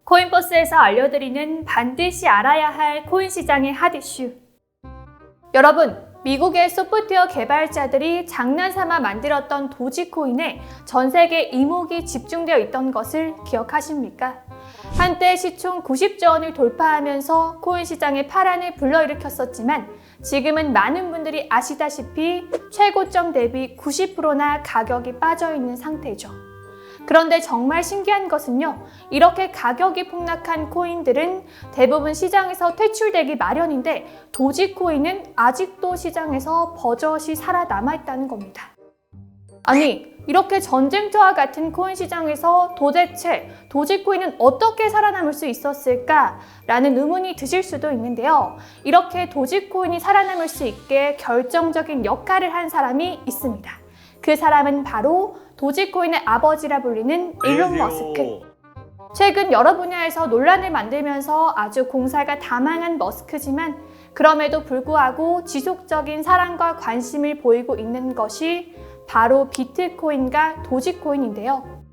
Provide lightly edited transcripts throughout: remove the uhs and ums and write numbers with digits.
코인버스에서 알려드리는 반드시 알아야 할 코인 시장의 핫 이슈. 여러분, 미국의 소프트웨어 개발자들이 장난삼아 만들었던 도지코인에 전 세계 이목이 집중되어 있던 것을 기억하십니까? 한때 시총 90조 원을 돌파하면서 코인 시장의 파란을 불러일으켰었지만 지금은 많은 분들이 아시다시피 최고점 대비 90%나 가격이 빠져있는 상태죠. 그런데 정말 신기한 것은요, 이렇게 가격이 폭락한 코인들은 대부분 시장에서 퇴출되기 마련인데 도지코인은 아직도 시장에서 버젓이 살아남아 있다는 겁니다. 아니, 이렇게 전쟁터와 같은 코인 시장에서 도대체 도지코인은 어떻게 살아남을 수 있었을까? 라는 의문이 드실 수도 있는데요. 이렇게 도지코인이 살아남을 수 있게 결정적인 역할을 한 사람이 있습니다. 그 사람은 바로 도지코인의 아버지라 불리는 일론 머스크. 최근 여러 분야에서 논란을 만들면서 아주 공사가 다망한 머스크지만 그럼에도 불구하고 지속적인 사랑과 관심을 보이고 있는 것이 바로 비트코인과 도지코인인데요.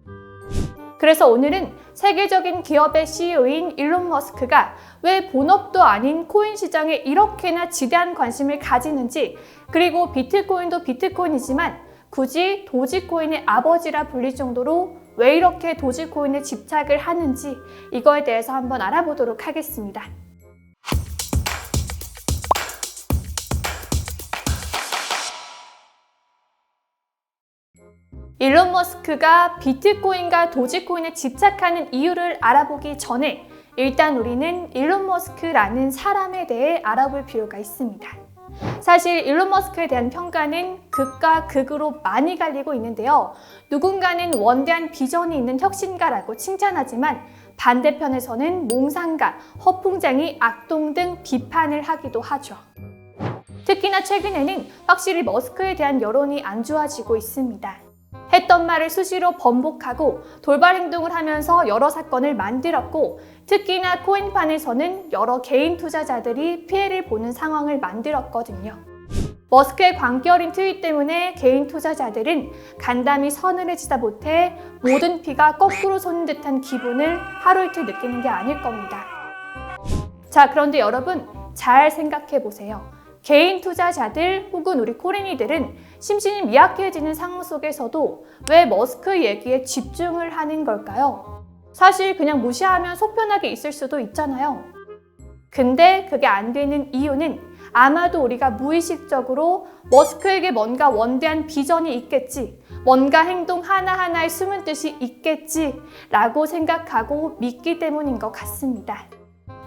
그래서 오늘은 세계적인 기업의 CEO인 일론 머스크가 왜 본업도 아닌 코인 시장에 이렇게나 지대한 관심을 가지는지, 그리고 비트코인도 비트코인이지만 굳이 도지코인의 아버지라 불릴 정도로 왜 이렇게 도지코인에 집착을 하는지, 이거에 대해서 한번 알아보도록 하겠습니다. 일론 머스크가 비트코인과 도지코인에 집착하는 이유를 알아보기 전에 일단 우리는 일론 머스크라는 사람에 대해 알아볼 필요가 있습니다. 사실 일론 머스크에 대한 평가는 극과 극으로 많이 갈리고 있는데요. 누군가는 원대한 비전이 있는 혁신가라고 칭찬하지만 반대편에서는 몽상가, 허풍쟁이, 악동 등 비판을 하기도 하죠. 특히나 최근에는 확실히 머스크에 대한 여론이 안 좋아지고 있습니다. 했던 말을 수시로 번복하고 돌발 행동을 하면서 여러 사건을 만들었고, 특히나 코인판에서는 여러 개인 투자자들이 피해를 보는 상황을 만들었거든요. 머스크의 광기 어린 트윗 때문에 개인 투자자들은 간담이 서늘해지다 못해 모든 피가 거꾸로 솟는 듯한 기분을 하루 이틀 느끼는 게 아닐 겁니다. 자, 그런데 여러분 잘 생각해 보세요. 개인 투자자들 혹은 우리 코린이들은 심신이 미약해지는 상황 속에서도 왜 머스크 얘기에 집중을 하는 걸까요? 사실 그냥 무시하면 속편하게 있을 수도 있잖아요. 근데 그게 안 되는 이유는 아마도 우리가 무의식적으로 머스크에게 뭔가 원대한 비전이 있겠지, 뭔가 행동 하나하나에 숨은 뜻이 있겠지 라고 생각하고 믿기 때문인 것 같습니다.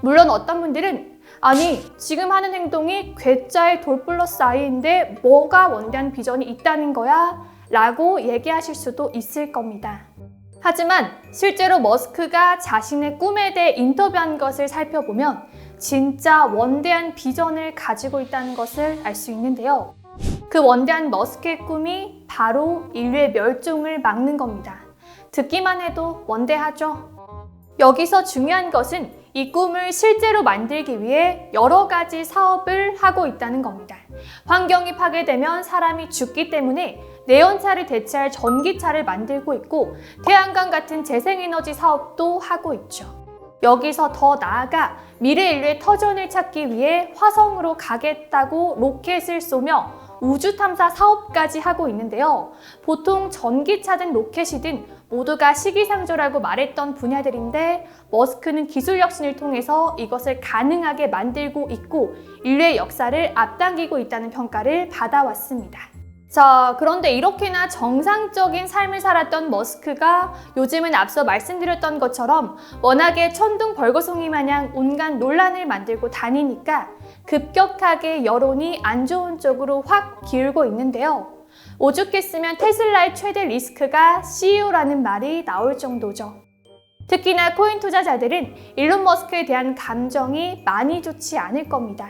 물론 어떤 분들은 아니, 지금 하는 행동이 괴짜의 돌플러스 I인데 뭐가 원대한 비전이 있다는 거야? 라고 얘기하실 수도 있을 겁니다. 하지만 실제로 머스크가 자신의 꿈에 대해 인터뷰한 것을 살펴보면 진짜 원대한 비전을 가지고 있다는 것을 알 수 있는데요. 그 원대한 머스크의 꿈이 바로 인류의 멸종을 막는 겁니다. 듣기만 해도 원대하죠? 여기서 중요한 것은 이 꿈을 실제로 만들기 위해 여러 가지 사업을 하고 있다는 겁니다. 환경이 파괴되면 사람이 죽기 때문에 내연차를 대체할 전기차를 만들고 있고, 태양광 같은 재생에너지 사업도 하고 있죠. 여기서 더 나아가 미래 인류의 터전을 찾기 위해 화성으로 가겠다고 로켓을 쏘며 우주 탐사 사업까지 하고 있는데요. 보통 전기차든 로켓이든 모두가 시기상조라고 말했던 분야들인데 머스크는 기술 혁신을 통해서 이것을 가능하게 만들고 있고 인류의 역사를 앞당기고 있다는 평가를 받아왔습니다. 자, 그런데 이렇게나 정상적인 삶을 살았던 머스크가 요즘은 앞서 말씀드렸던 것처럼 워낙에 천둥 벌거숭이 마냥 온갖 논란을 만들고 다니니까 급격하게 여론이 안 좋은 쪽으로 확 기울고 있는데요. 오죽했으면 테슬라의 최대 리스크가 CEO라는 말이 나올 정도죠. 특히나 코인 투자자들은 일론 머스크에 대한 감정이 많이 좋지 않을 겁니다.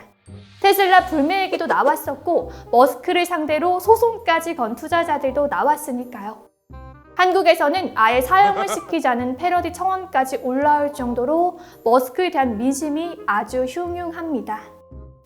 테슬라 불매 얘기도 나왔었고 머스크를 상대로 소송까지 건 투자자들도 나왔으니까요. 한국에서는 아예 사용을 시키자는 패러디 청원까지 올라올 정도로 머스크에 대한 민심이 아주 흉흉합니다.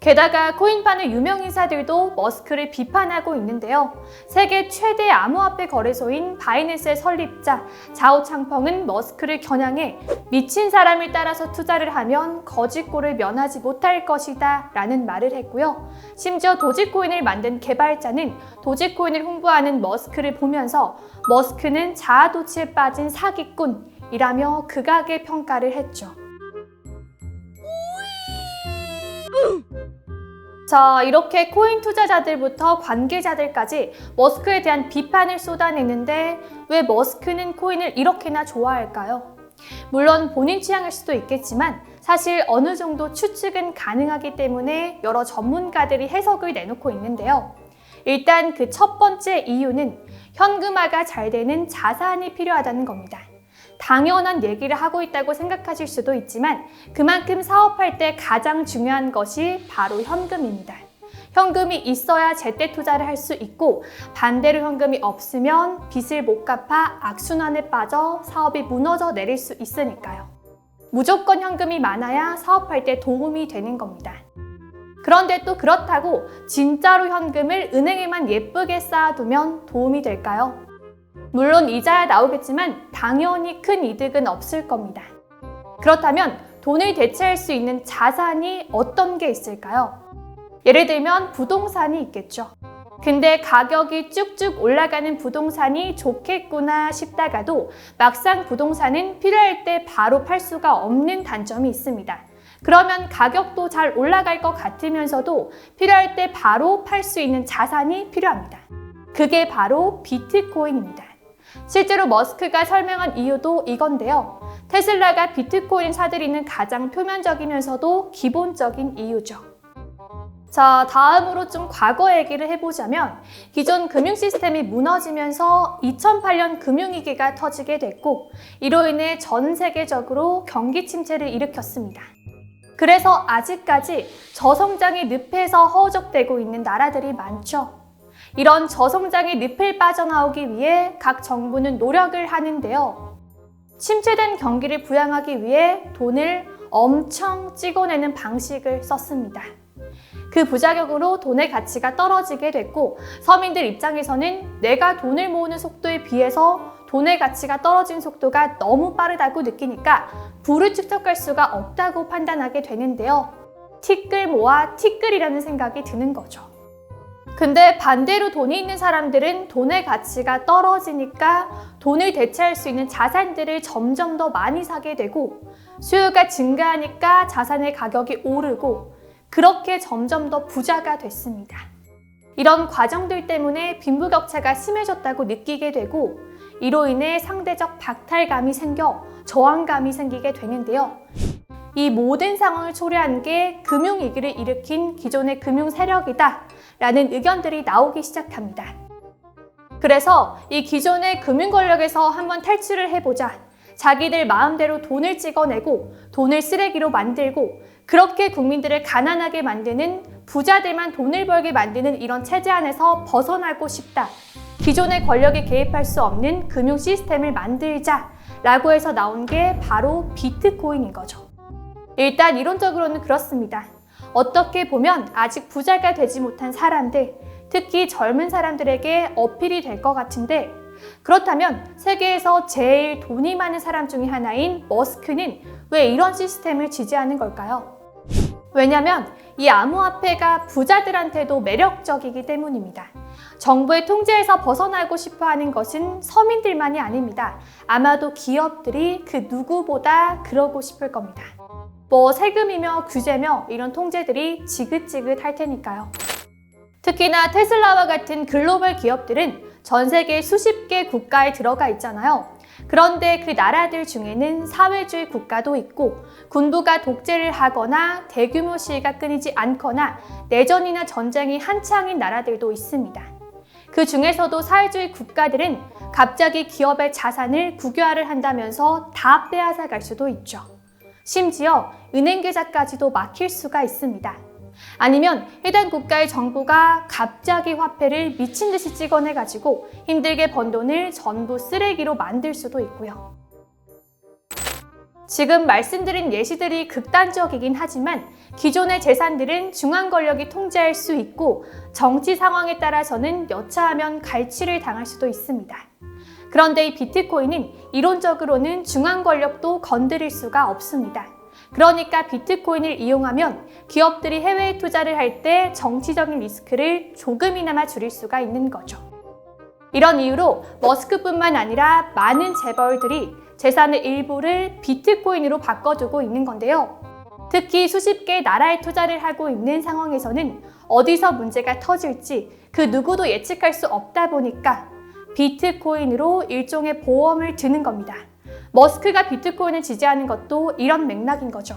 게다가 코인 파는 유명 인사들도 머스크를 비판하고 있는데요. 세계 최대 암호화폐 거래소인 바이낸스의 설립자 자오 창펑은 머스크를 겨냥해 미친 사람을 따라서 투자를 하면 거짓골을 면하지 못할 것이다 라는 말을 했고요. 심지어 도지코인을 만든 개발자는 도지코인을 홍보하는 머스크를 보면서 머스크는 자아도취에 빠진 사기꾼이라며 극악의 평가를 했죠. 자, 이렇게 코인 투자자들부터 관계자들까지 머스크에 대한 비판을 쏟아내는데 왜 머스크는 코인을 이렇게나 좋아할까요? 물론 본인 취향일 수도 있겠지만 사실 어느 정도 추측은 가능하기 때문에 여러 전문가들이 해석을 내놓고 있는데요. 일단 그 첫 번째 이유는 현금화가 잘 되는 자산이 필요하다는 겁니다. 당연한 얘기를 하고 있다고 생각하실 수도 있지만 그만큼 사업할 때 가장 중요한 것이 바로 현금입니다. 현금이 있어야 제때 투자를 할 수 있고 반대로 현금이 없으면 빚을 못 갚아 악순환에 빠져 사업이 무너져 내릴 수 있으니까요. 무조건 현금이 많아야 사업할 때 도움이 되는 겁니다. 그런데 또 그렇다고 진짜로 현금을 은행에만 예쁘게 쌓아두면 도움이 될까요? 물론 이자야 나오겠지만 당연히 큰 이득은 없을 겁니다. 그렇다면 돈을 대체할 수 있는 자산이 어떤 게 있을까요? 예를 들면 부동산이 있겠죠. 근데 가격이 쭉쭉 올라가는 부동산이 좋겠구나 싶다가도 막상 부동산은 필요할 때 바로 팔 수가 없는 단점이 있습니다. 그러면 가격도 잘 올라갈 것 같으면서도 필요할 때 바로 팔 수 있는 자산이 필요합니다. 그게 바로 비트코인입니다. 실제로 머스크가 설명한 이유도 이건데요. 테슬라가 비트코인 사들이는 가장 표면적이면서도 기본적인 이유죠. 자, 다음으로 좀 과거 얘기를 해보자면 기존 금융 시스템이 무너지면서 2008년 금융위기가 터지게 됐고 이로 인해 전 세계적으로 경기 침체를 일으켰습니다. 그래서 아직까지 저성장의 늪에서 허우적대고 있는 나라들이 많죠. 이런 저성장의 늪을 빠져나오기 위해 각 정부는 노력을 하는데요. 침체된 경기를 부양하기 위해 돈을 엄청 찍어내는 방식을 썼습니다. 그 부작용으로 돈의 가치가 떨어지게 됐고 서민들 입장에서는 내가 돈을 모으는 속도에 비해서 돈의 가치가 떨어진 속도가 너무 빠르다고 느끼니까 부를 축적할 수가 없다고 판단하게 되는데요. 티끌 모아 티끌이라는 생각이 드는 거죠. 근데 반대로 돈이 있는 사람들은 돈의 가치가 떨어지니까 돈을 대체할 수 있는 자산들을 점점 더 많이 사게 되고 수요가 증가하니까 자산의 가격이 오르고 그렇게 점점 더 부자가 됐습니다. 이런 과정들 때문에 빈부격차가 심해졌다고 느끼게 되고 이로 인해 상대적 박탈감이 생겨 저항감이 생기게 되는데요. 이 모든 상황을 초래한 게 금융위기를 일으킨 기존의 금융 세력이다 라는 의견들이 나오기 시작합니다. 그래서 이 기존의 금융 권력에서 한번 탈출을 해보자. 자기들 마음대로 돈을 찍어내고 돈을 쓰레기로 만들고 그렇게 국민들을 가난하게 만드는 부자들만 돈을 벌게 만드는 이런 체제 안에서 벗어나고 싶다. 기존의 권력이 개입할 수 없는 금융 시스템을 만들자 라고 해서 나온 게 바로 비트코인인 거죠. 일단 이론적으로는 그렇습니다. 어떻게 보면 아직 부자가 되지 못한 사람들, 특히 젊은 사람들에게 어필이 될 것 같은데 그렇다면 세계에서 제일 돈이 많은 사람 중에 하나인 머스크는 왜 이런 시스템을 지지하는 걸까요? 왜냐면 이 암호화폐가 부자들한테도 매력적이기 때문입니다. 정부의 통제에서 벗어나고 싶어 하는 것은 서민들만이 아닙니다. 아마도 기업들이 그 누구보다 그러고 싶을 겁니다. 뭐 세금이며 규제며 이런 통제들이 지긋지긋할 테니까요. 특히나 테슬라와 같은 글로벌 기업들은 전 세계 수십 개 국가에 들어가 있잖아요. 그런데 그 나라들 중에는 사회주의 국가도 있고 군부가 독재를 하거나 대규모 시위가 끊이지 않거나 내전이나 전쟁이 한창인 나라들도 있습니다. 그 중에서도 사회주의 국가들은 갑자기 기업의 자산을 국유화를 한다면서 다 빼앗아갈 수도 있죠. 심지어 은행 계좌까지도 막힐 수가 있습니다. 아니면 해당 국가의 정부가 갑자기 화폐를 미친 듯이 찍어내가지고 힘들게 번 돈을 전부 쓰레기로 만들 수도 있고요. 지금 말씀드린 예시들이 극단적이긴 하지만 기존의 재산들은 중앙 권력이 통제할 수 있고 정치 상황에 따라서는 여차하면 갈취를 당할 수도 있습니다. 그런데 이 비트코인은 이론적으로는 중앙 권력도 건드릴 수가 없습니다. 그러니까 비트코인을 이용하면 기업들이 해외에 투자를 할 때 정치적인 리스크를 조금이나마 줄일 수가 있는 거죠. 이런 이유로 머스크뿐만 아니라 많은 재벌들이 재산의 일부를 비트코인으로 바꿔두고 있는 건데요. 특히 수십 개의 나라에 투자를 하고 있는 상황에서는 어디서 문제가 터질지 그 누구도 예측할 수 없다 보니까 비트코인으로 일종의 보험을 드는 겁니다. 머스크가 비트코인을 지지하는 것도 이런 맥락인 거죠.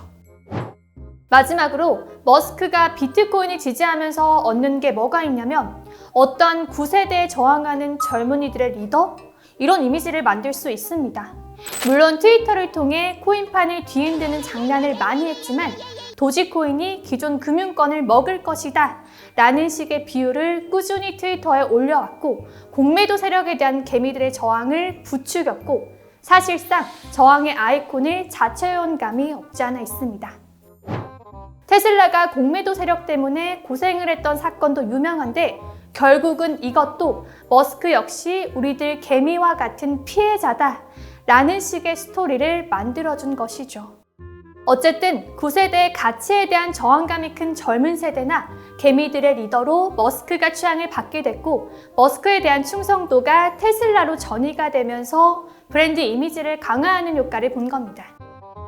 마지막으로 머스크가 비트코인을 지지하면서 얻는 게 뭐가 있냐면 어떠한 구세대에 저항하는 젊은이들의 리더? 이런 이미지를 만들 수 있습니다. 물론 트위터를 통해 코인판을 뒤흔드는 장난을 많이 했지만 도지코인이 기존 금융권을 먹을 것이다 라는 식의 비유를 꾸준히 트위터에 올려왔고 공매도 세력에 대한 개미들의 저항을 부추겼고 사실상 저항의 아이콘을 자처해온 감이 없지 않아 있습니다. 테슬라가 공매도 세력 때문에 고생을 했던 사건도 유명한데 결국은 이것도 머스크 역시 우리들 개미와 같은 피해자다 라는 식의 스토리를 만들어준 것이죠. 어쨌든 9세대의 가치에 대한 저항감이 큰 젊은 세대나 개미들의 리더로 머스크가 취향을 받게 됐고 머스크에 대한 충성도가 테슬라로 전이가 되면서 브랜드 이미지를 강화하는 효과를 본 겁니다.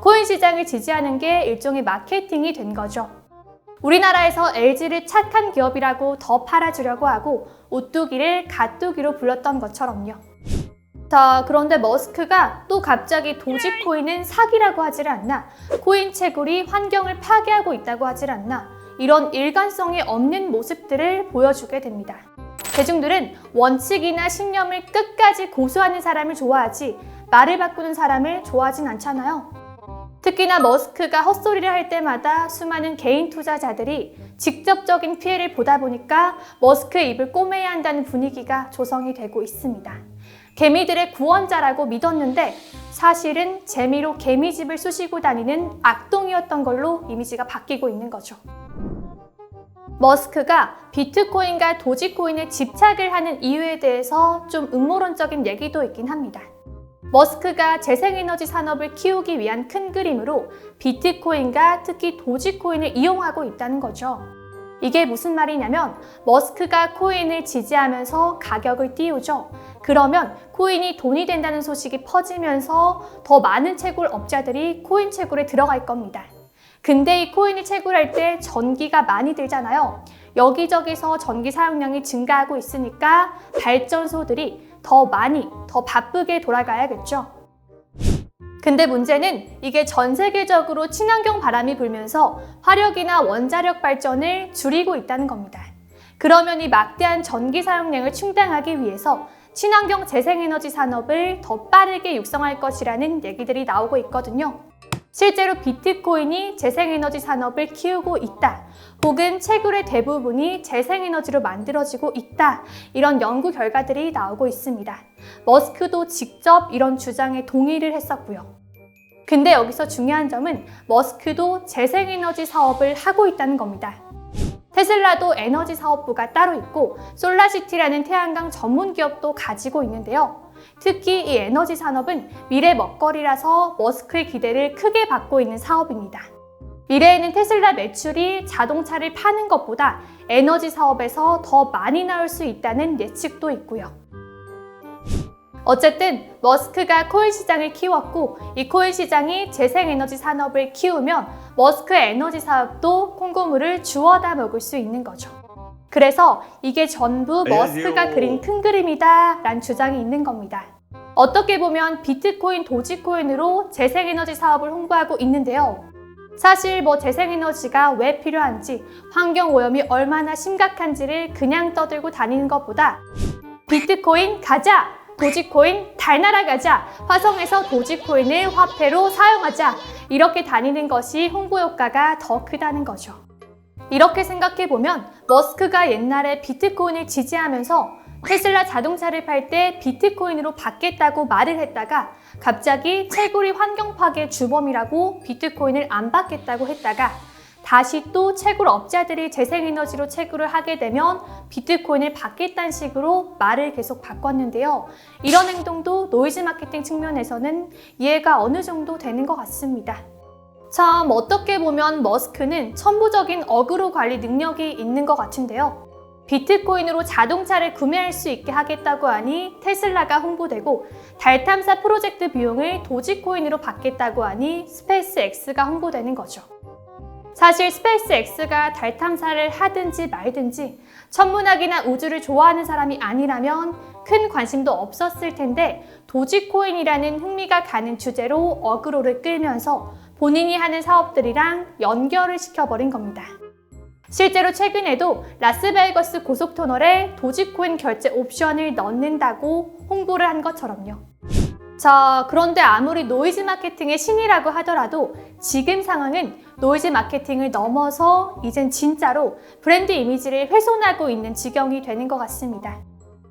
코인 시장을 지지하는 게 일종의 마케팅이 된 거죠. 우리나라에서 LG를 착한 기업이라고 더 팔아주려고 하고 오뚜기를 갓뚜기로 불렀던 것처럼요. 자, 그런데 머스크가 또 갑자기 도지코인은 사기라고 하질 않나, 코인 채굴이 환경을 파괴하고 있다고 하질 않나, 이런 일관성이 없는 모습들을 보여주게 됩니다. 대중들은 원칙이나 신념을 끝까지 고수하는 사람을 좋아하지 말을 바꾸는 사람을 좋아하진 않잖아요. 특히나 머스크가 헛소리를 할 때마다 수많은 개인 투자자들이 직접적인 피해를 보다 보니까 머스크의 입을 꼬매야 한다는 분위기가 조성이 되고 있습니다. 개미들의 구원자라고 믿었는데 사실은 재미로 개미집을 쑤시고 다니는 악동이었던 걸로 이미지가 바뀌고 있는 거죠. 머스크가 비트코인과 도지코인에 집착을 하는 이유에 대해서 좀 음모론적인 얘기도 있긴 합니다. 머스크가 재생에너지 산업을 키우기 위한 큰 그림으로 비트코인과 특히 도지코인을 이용하고 있다는 거죠. 이게 무슨 말이냐면 머스크가 코인을 지지하면서 가격을 띄우죠. 그러면 코인이 돈이 된다는 소식이 퍼지면서 더 많은 채굴 업자들이 코인 채굴에 들어갈 겁니다. 근데 이 코인을 채굴할 때 전기가 많이 들잖아요. 여기저기서 전기 사용량이 증가하고 있으니까 발전소들이 더 많이, 더 바쁘게 돌아가야겠죠. 근데 문제는 이게 전 세계적으로 친환경 바람이 불면서 화력이나 원자력 발전을 줄이고 있다는 겁니다. 그러면 이 막대한 전기 사용량을 충당하기 위해서 친환경 재생에너지 산업을 더 빠르게 육성할 것이라는 얘기들이 나오고 있거든요. 실제로 비트코인이 재생에너지 산업을 키우고 있다, 혹은 채굴의 대부분이 재생에너지로 만들어지고 있다, 이런 연구 결과들이 나오고 있습니다. 머스크도 직접 이런 주장에 동의를 했었고요. 근데 여기서 중요한 점은 머스크도 재생에너지 사업을 하고 있다는 겁니다. 테슬라도 에너지 사업부가 따로 있고 솔라시티라는 태양광 전문 기업도 가지고 있는데요. 특히 이 에너지 산업은 미래 먹거리라서 머스크의 기대를 크게 받고 있는 사업입니다. 미래에는 테슬라 매출이 자동차를 파는 것보다 에너지 사업에서 더 많이 나올 수 있다는 예측도 있고요. 어쨌든 머스크가 코인 시장을 키웠고 이 코인 시장이 재생에너지 산업을 키우면 머스크의 에너지 사업도 콩고물을 주워다 먹을 수 있는 거죠. 그래서 이게 전부 머스크가 그린 큰 그림이다 라는 주장이 있는 겁니다. 어떻게 보면 비트코인, 도지코인으로 재생에너지 사업을 홍보하고 있는데요. 사실 재생에너지가 왜 필요한지, 환경오염이 얼마나 심각한지를 그냥 떠들고 다니는 것보다 비트코인 가자! 도지코인 달 날아가자! 화성에서 도지코인을 화폐로 사용하자! 이렇게 다니는 것이 홍보 효과가 더 크다는 거죠. 이렇게 생각해보면 머스크가 옛날에 비트코인을 지지하면서 테슬라 자동차를 팔 때 비트코인으로 받겠다고 말을 했다가 갑자기 채굴이 환경 파괴 주범이라고 비트코인을 안 받겠다고 했다가 다시 또 채굴 업자들이 재생에너지로 채굴을 하게 되면 비트코인을 받겠다는 식으로 말을 계속 바꿨는데요. 이런 행동도 노이즈 마케팅 측면에서는 이해가 어느 정도 되는 것 같습니다. 참 어떻게 보면 머스크는 천부적인 어그로 관리 능력이 있는 것 같은데요. 비트코인으로 자동차를 구매할 수 있게 하겠다고 하니 테슬라가 홍보되고 달 탐사 프로젝트 비용을 도지코인으로 받겠다고 하니 스페이스X가 홍보되는 거죠. 사실 스페이스X가 달 탐사를 하든지 말든지 천문학이나 우주를 좋아하는 사람이 아니라면 큰 관심도 없었을 텐데 도지코인이라는 흥미가 가는 주제로 어그로를 끌면서 본인이 하는 사업들이랑 연결을 시켜버린 겁니다. 실제로 최근에도 라스베이거스 고속터널에 도지코인 결제 옵션을 넣는다고 홍보를 한 것처럼요. 자, 그런데 아무리 노이즈 마케팅의 신이라고 하더라도 지금 상황은 노이즈 마케팅을 넘어서 이젠 진짜로 브랜드 이미지를 훼손하고 있는 지경이 되는 것 같습니다.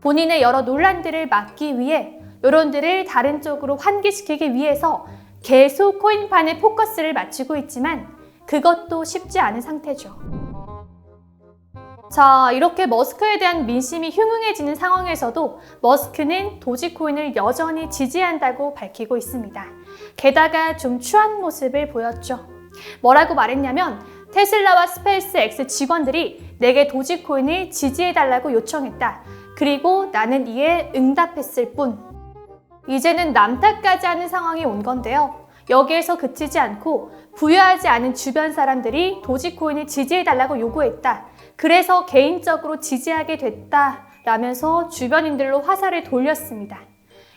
본인의 여러 논란들을 막기 위해 여론들을 다른 쪽으로 환기시키기 위해서 계속 코인판에 포커스를 맞추고 있지만 그것도 쉽지 않은 상태죠. 자, 이렇게 머스크에 대한 민심이 흉흉해지는 상황에서도 머스크는 도지코인을 여전히 지지한다고 밝히고 있습니다. 게다가 좀 추한 모습을 보였죠. 뭐라고 말했냐면 테슬라와 스페이스X 직원들이 내게 도지코인을 지지해달라고 요청했다. 그리고 나는 이에 응답했을 뿐. 이제는 남 탓까지 하는 상황이 온 건데요. 여기에서 그치지 않고 부유하지 않은 주변 사람들이 도지코인을 지지해달라고 요구했다. 그래서 개인적으로 지지하게 됐다 라면서 주변인들로 화살을 돌렸습니다.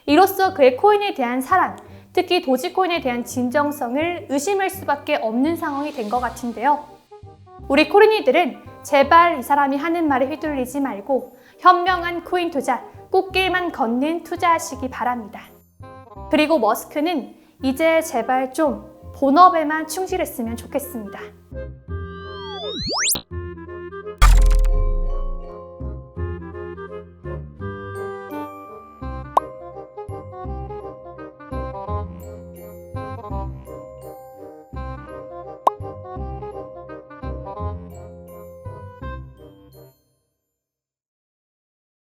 이로써 그의 코인에 대한 사랑, 특히 도지코인에 대한 진정성을 의심할 수밖에 없는 상황이 된 것 같은데요. 우리 코린이들은 제발 이 사람이 하는 말에 휘둘리지 말고 현명한 코인 투자, 꽃길만 걷는 투자하시기 바랍니다. 그리고 머스크는 이제 제발 좀 본업에만 충실했으면 좋겠습니다.